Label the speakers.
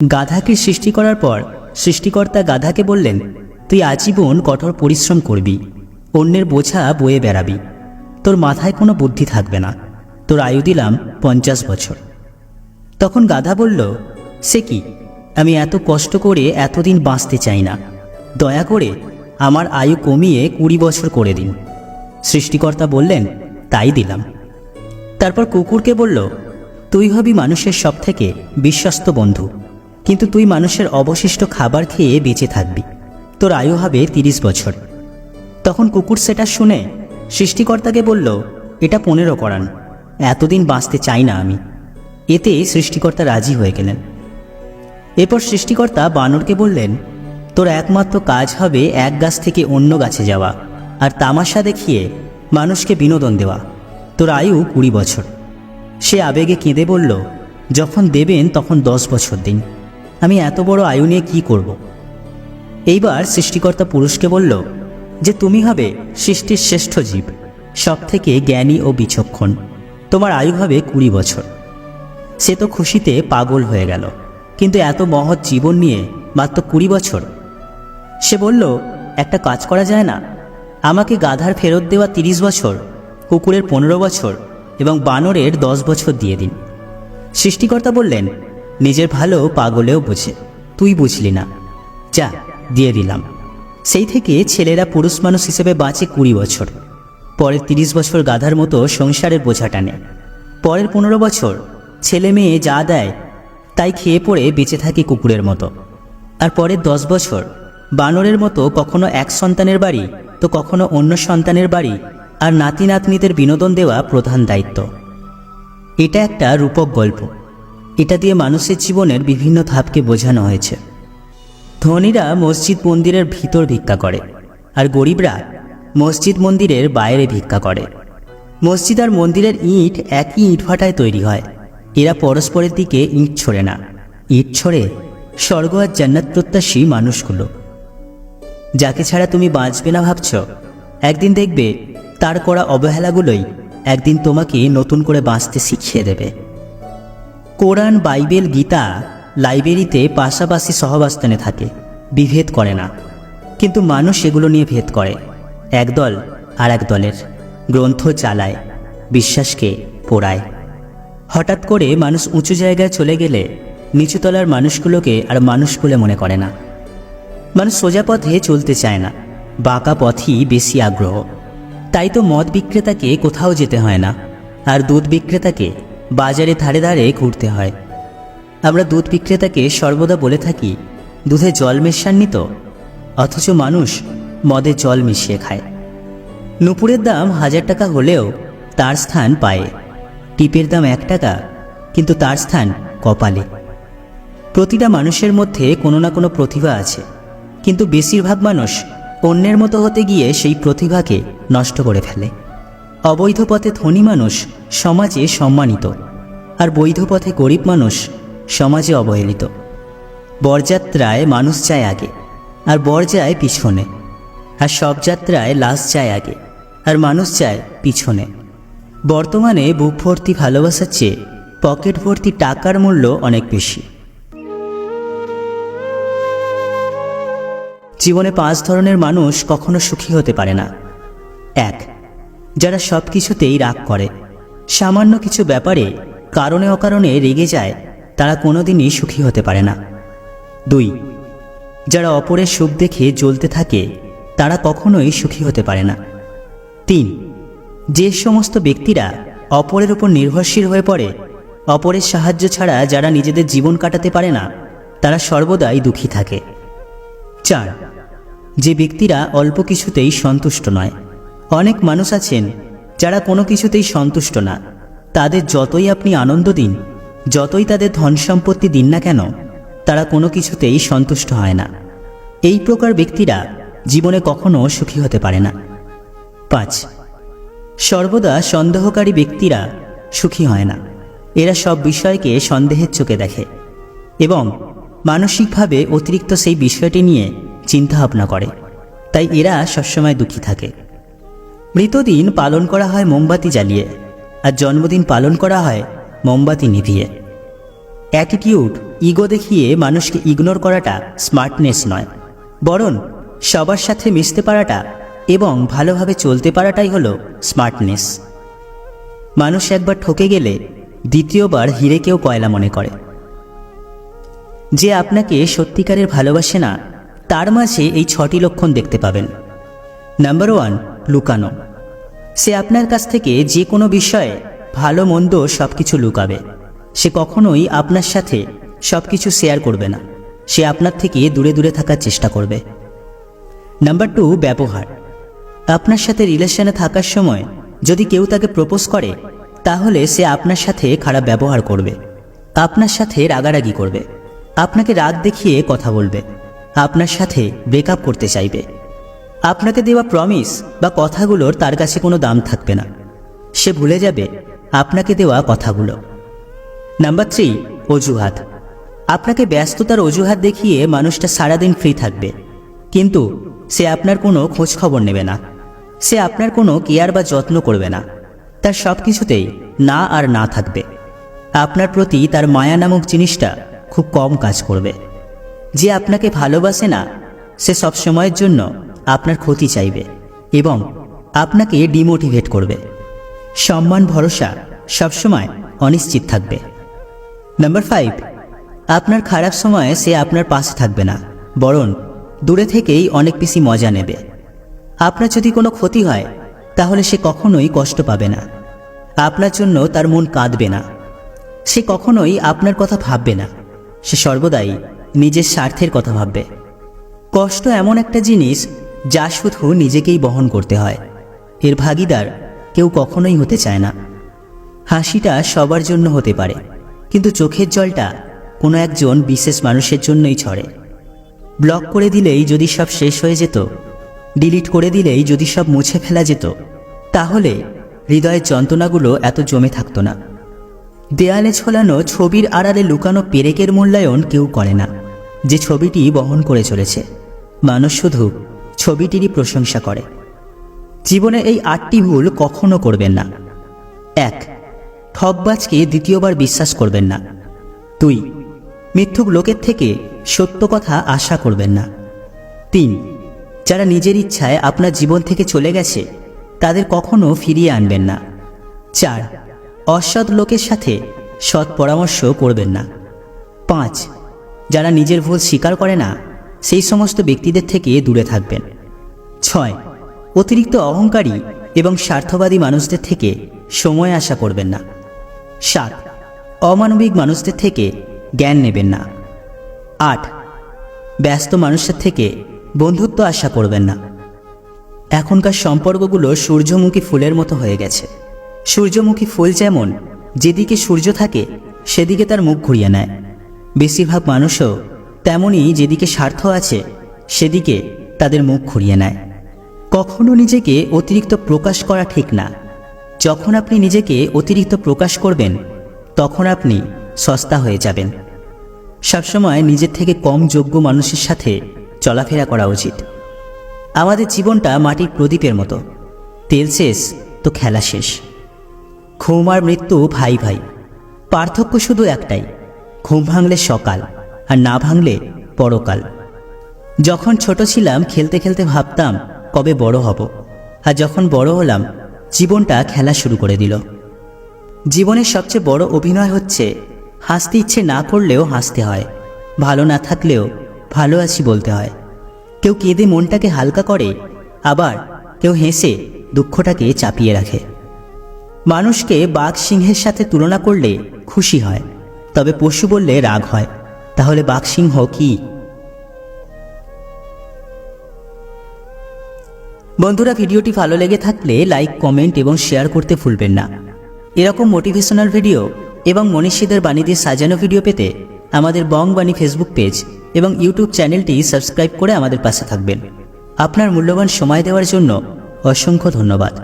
Speaker 1: গাধাকে সৃষ্টি করার পর সৃষ্টিকর্তা গাধাকে বললেন, তুই আজীবন কঠোর পরিশ্রম করবি, অন্যের বোঝা বয়ে বেড়াবি, তোর মাথায় কোনো বুদ্ধি থাকবে না, তোর আয়ু দিলাম 50 বছর। তখন গাধা বলল, সে কি, আমি এত কষ্ট করে এতদিন বাঁচতে চাই না, দয়া করে আমার আয়ু কমিয়ে 20 বছর করে দিন। সৃষ্টিকর্তা বললেন, তাই দিলাম। তারপর কুকুরকে বলল, তুই হবি মানুষের সবথেকে বিশ্বস্ত বন্ধু, কিন্তু তুই মানুষের অবশিষ্ট খাবার খেয়ে বেঁচে থাকবি, তোর আয়ু হবে 30 বছর। তখন কুকুর সেটা শুনে সৃষ্টিকর্তাকে বলল, এটা 15 করান, এতদিন বাঁচতে চাই না আমি। এতে সৃষ্টিকর্তা রাজি হয়ে গেলেন। এরপর সৃষ্টিকর্তা বানরকে বললেন, তোর একমাত্র কাজ হবে এক গাছ থেকে অন্য গাছে যাওয়া আর তামাশা দেখিয়ে মানুষকে বিনোদন দেওয়া, তোর আয়ু 20 বছর। সে আবেগে কেঁদে বলল, যখন দেবেন তখন 10 বছর দিন, আমি এত বড় আয়ু নিয়ে কি করব। এইবার সৃষ্টিকর্তা পুরুষকে বলল যে তুমি হবে সৃষ্টির শ্রেষ্ঠ জীব, সব থেকে জ্ঞানী ও বিচক্ষণ, তোমার আয়ু হবে 20 বছর। সে তো খুশিতে পাগল হয়ে গেল, কিন্তু এত মহৎ জীবন নিয়ে মাত্র 20 বছর। সে বলল, একটা কাজ করা যায় না, আমাকে গাধার ফেরত দেওয়া 30 বছর, কুকুরের 15 বছর এবং বানরের 10 বছর দিয়ে দিন। সৃষ্টিকর্তা বললেন, নিজের ভালো পাগলেও বোঝে, তুই বুঝলি না, যা দিয়ে দিলাম। সেই থেকে ছেলেরা পুরুষ মানুষ হিসেবে বাঁচে 20 বছর, পরের 30 বছর গাধার মতো সংসারের বোঝা টানে, পরের 15 বছর ছেলে মেয়ে যা দেয় তাই খেয়ে পড়ে বেঁচে থাকে কুকুরের মতো, আর পরের 10 বছর বানরের মতো কখনো এক সন্তানের বাড়ি তো কখনো অন্য সন্তানের বাড়ি আর নাতি নাতনিদের বিনোদন দেওয়া প্রধান দায়িত্ব। এটা একটা রূপক গল্প, এটা দিয়ে মানুষের জীবনের বিভিন্ন ধাপকে বোঝানো হয়েছে। ধনীরা মসজিদ মন্দিরের ভিতর ভিক্ষা করে, আর গরিবরা মসজিদ মন্দিরের বাইরে ভিক্ষা করে। মসজিদ আর মন্দিরের ইট একই ইটভাটায় তৈরি হয়, এরা পরস্পরের দিকে ইট ছোড়ে না, ইট ছোড়ে স্বর্গ আর জান্নাত প্রত্যাশী মানুষগুলো। যাকে ছাড়া তুমি বাঁচবে না ভাবছ, একদিন দেখবে তার করা অবহেলাগুলোই একদিন তোমাকে নতুন করে বাঁচতে শিখিয়ে দেবে। কোরআন, বাইবেল, গীতা লাইব্রেরিতে পাশাপাশি সহাবস্থানে থাকে, বিভেদ করে না, কিন্তু মানুষ এগুলো নিয়ে ভেদ করে। একদল আর এক দলের গ্রন্থ চালায়, বিশ্বাসকে পোড়ায়। হঠাৎ করে মানুষ উঁচু জায়গায় চলে গেলে নিচুতলার মানুষগুলোকে আর মানুষ বলে মনে করে না। মানুষ সোজা পথে চলতে চায় না, বাঁকা পথই বেশি আগ্রহ। তাই তো মদ বিক্রেতাকে কোথাও যেতে হয় না, আর দুধ বিক্রেতাকে বাজারে ধারে ধারে ঘুরতে হয়। আমরা দুধ বিক্রেতাকে সর্বদা বলে থাকি, দুধে জল মেশাননি তো, অথচ মানুষ মদে জল মিশিয়ে খায়। নুপুরের দাম 1000 টাকা হলেও তার স্থান পায়ে, টিপের দাম 1 টাকা, কিন্তু তার স্থান কপালে। প্রতিটা মানুষের মধ্যে কোনো না কোনো প্রতিভা আছে, কিন্তু বেশিরভাগ মানুষ অন্যের মতো হতে গিয়ে সেই প্রতিভাকে নষ্ট করে ফেলে। অবৈধ পথে ধনী মানুষ সমাজে সম্মানিত, আর বৈধ পথে গরিব মানুষ সমাজে অবহেলিত। বরযাত্রায় মানুষ যায় আগে আর বর যায় পিছনে, আর সব যাত্রায় লাশ যায় আগে আর মানুষ যায় পিছনে। বর্তমানে বুক ভর্তি ভালোবাসার চেয়ে পকেট ভর্তি টাকার মূল্য অনেক বেশি। জীবনে 5 ধরনের মানুষ কখনো সুখী হতে পারে না। 1. যারা সব কিছুতেই রাগ করে, সামান্য কিছু ব্যাপারে কারণে অকারণে রেগে যায়, তারা কোনোদিনই সুখী হতে পারে না। 2. যারা অপরের সুখ দেখে জ্বলতে থাকে, তারা কখনোই সুখী হতে পারে না। 3. যে সমস্ত ব্যক্তিরা অপরের উপর নির্ভরশীল হয়ে পড়ে, অপরের সাহায্য ছাড়া যারা নিজেদের জীবন কাটাতে পারে না, তারা সর্বদাই দুঃখী থাকে। 4. যে ব্যক্তিরা অল্প কিছুতেই সন্তুষ্ট নয়। অনেক মানুষ আছেন যারা কোনো কিছুতেই সন্তুষ্ট না, তাদের যতই আপনি আনন্দ দিন, যতই তাদের ধন সম্পত্তি দিন না কেন, তারা কোনো কিছুতেই সন্তুষ্ট হয় না। এই প্রকার ব্যক্তিরা জীবনে কখনো সুখী হতে পারে না। 5. সর্বদা সন্দেহকারী ব্যক্তিরা সুখী হয় না। এরা সব বিষয়কে সন্দেহের চোখে দেখে এবং মানসিকভাবে অতিরিক্ত সেই বিষয়টি নিয়ে চিন্তাভাবনা করে, তাই এরা সবসময় দুঃখী থাকে। মৃতদিন পালন করা হয় মোমবাতি জ্বালিয়ে, আর জন্মদিন পালন করা হয় মোমবাতি নিভিয়ে। অ্যাটিটিউড, ইগো দেখিয়ে মানুষকে ইগনোর করাটা স্মার্টনেস নয়, বরং সবার সাথে মিশতে পারাটা এবং ভালোভাবে চলতে পারাটাই হলো স্মার্টনেস। মানুষ একবার ঠকে গেলে দ্বিতীয়বার হিরেকেও কয়লা মনে করে। যে আপনাকে সত্যিকারের ভালোবাসে না, তার মাঝে এই 6টি লক্ষণ দেখতে পাবেন। নাম্বার 1, লুকানো। সে আপনার কাছ থেকে যে কোনো বিষয়ে ভালো মন্দ সব কিছু লুকাবে। সে কখনোই আপনার সাথে সব কিছু শেয়ার করবে না, সে আপনার থেকে দূরে দূরে থাকার চেষ্টা করবে। নাম্বার 2, ব্যবহার। আপনার সাথে রিলেশনে থাকার সময় যদি কেউ তাকে প্রপোজ করে, তাহলে সে আপনার সাথে খারাপ ব্যবহার করবে, আপনার সাথে রাগারাগি করবে, আপনাকে রাগ দেখিয়ে কথা বলবে, আপনার সাথে ব্রেকআপ করতে চাইবে। আপনাকে দেওয়া প্রমিস বা কথাগুলোর তার কাছে কোনো দাম থাকবে না, সে ভুলে যাবে আপনাকে দেওয়া কথাগুলো। নাম্বার 3, অজুহাত। আপনাকে ব্যস্ততার অজুহাত দেখিয়ে মানুষটা সারাদিন ফ্রি থাকবে, কিন্তু সে আপনার কোনো খোঁজ খবর নেবে না, সে আপনার কোনো কেয়ার বা যত্ন করবে না, তার সব কিছুতেই না আর না থাকবে। আপনার প্রতি তার মায়া নামক জিনিসটা খুব কম কাজ করবে। যে আপনাকে ভালোবাসে না, সে সব সময়ের জন্য আপনার ক্ষতি চাইবে এবং আপনাকে ডিমোটিভেট করবে। সম্মান ভরসা সবসময় অনিশ্চিত থাকবে। নাম্বার 5, আপনার খারাপ সময়ে সে আপনার পাশে থাকবে না, বরং দূরে থেকেই অনেক বেশি মজা নেবে। আপনার যদি কোনো ক্ষতি হয়, তাহলে সে কখনোই কষ্ট পাবে না, আপনার জন্য তার মন কাঁদবে না, সে কখনোই আপনার কথা ভাববে না, সে সর্বদাই নিজের স্বার্থের কথা ভাববে। কষ্ট এমন একটা জিনিস যা শুধু নিজেকেই বহন করতে হয়, এর ভাগিদার কেউ কখনোই হতে চায় না। হাসিটা সবার জন্য হতে পারে, কিন্তু চোখের জলটা কোনো একজন বিশেষ মানুষের জন্যই ঝরে। ব্লক করে দিলেই যদি সব শেষ হয়ে যেত, ডিলিট করে দিলেই যদি সব মুছে ফেলা যেত, তাহলে হৃদয়ের যন্ত্রণাগুলো এত জমে থাকতো না। দেয়ালে ঝোলানো ছবির আড়ালে লুকানো পেরেকের মূল্যায়ন কেউ করে না। যে ছবিটি বহন করে চলেছে, মানুষ শুধু ছবিটিরই প্রশংসা করে। জীবনে এই 8টি ভুল কখনো করবেন না। 1, ঠকবাজকে দ্বিতীয়বার বিশ্বাস করবেন না। 2, মিথ্যুক লোকের থেকে সত্য কথা আশা করবেন না। 3, যারা নিজের ইচ্ছায় আপনার জীবন থেকে চলে গেছে, তাদের কখনো ফিরিয়ে আনবেন না। 4, অসৎ লোকের সাথে সৎ পরামর্শ করবেন না। 5, যারা নিজের ভুল স্বীকার করে না, সেই সমস্ত ব্যক্তিদের থেকে দূরে থাকবেন। 6, অতিরিক্ত অহংকারী এবং স্বার্থবাদী মানুষদের থেকে সময় আশা করবেন না। 7, অমানবিক মানুষদের থেকে জ্ঞান নেবেন না। 8, ব্যস্ত মানুষের থেকে বন্ধুত্ব আশা করবেন না। এখনকার সম্পর্কগুলো সূর্যমুখী ফুলের মতো হয়ে গেছে। সূর্যমুখী ফুল যেমন যেদিকে সূর্য থাকে সেদিকে তার মুখ ঘুরিয়ে নেয়, বেশিরভাগ মানুষও তেমনই যেদিকে স্বার্থ আছে সেদিকে তাদের মুখ ঘুরিয়ে নেয়। কখনো নিজেকে অতিরিক্ত প্রকাশ করা ঠিক না। যখন আপনি নিজেকে অতিরিক্ত প্রকাশ করবেন, তখন আপনি সস্তা হয়ে যাবেন। সবসময় নিজের থেকে কম যোগ্য মানুষের সাথে চলাফেরা করা উচিত। আমাদের জীবনটা মাটির প্রদীপের মতো, তেল শেষ তো খেলা শেষ। ঘুম আর মৃত্যু ভাই ভাই, পার্থক্য শুধু একটাই, ঘুম ভাঙলে সকাল আর না ভাঙলে পরকাল। যখন ছোট ছিলাম খেলতে খেলতে ভাবতাম কবে বড় হব, আর যখন বড় হলাম জীবনটা খেলা শুরু করে দিল। জীবনের সবচেয়ে বড় অভিনয় হচ্ছে হাসতে ইচ্ছে না করলেও হাসতে হয়, ভালো না থাকলেও ভালো আছি বলতে হয়। কেউ কেঁদে মনটাকে হালকা করে, আবার কেউ হেসে দুঃখটাকে চাপিয়ে রাখে। মানুষকে বাঘ সিংহের সাথে তুলনা করলে খুশি হয়, তবে পশু বললে রাগ হয়। তাহলে বাঘ সিংহ কি? বন্ধুরা, ভিডিওটি ভালো লেগে থাকলে লাইক, কমেন্ট এবং শেয়ার করতে ভুলবেন না। এরকম মোটিভেশনাল ভিডিও এবং মনীষীদের বাণী দিয়ে সাজানো ভিডিও পেতে আমাদের বং বাণী ফেসবুক পেজ এবং ইউটিউব চ্যানেলটি সাবস্ক্রাইব করে আমাদের পাশে থাকবেন। আপনার মূল্যবান সময় দেওয়ার জন্য অসংখ্য ধন্যবাদ।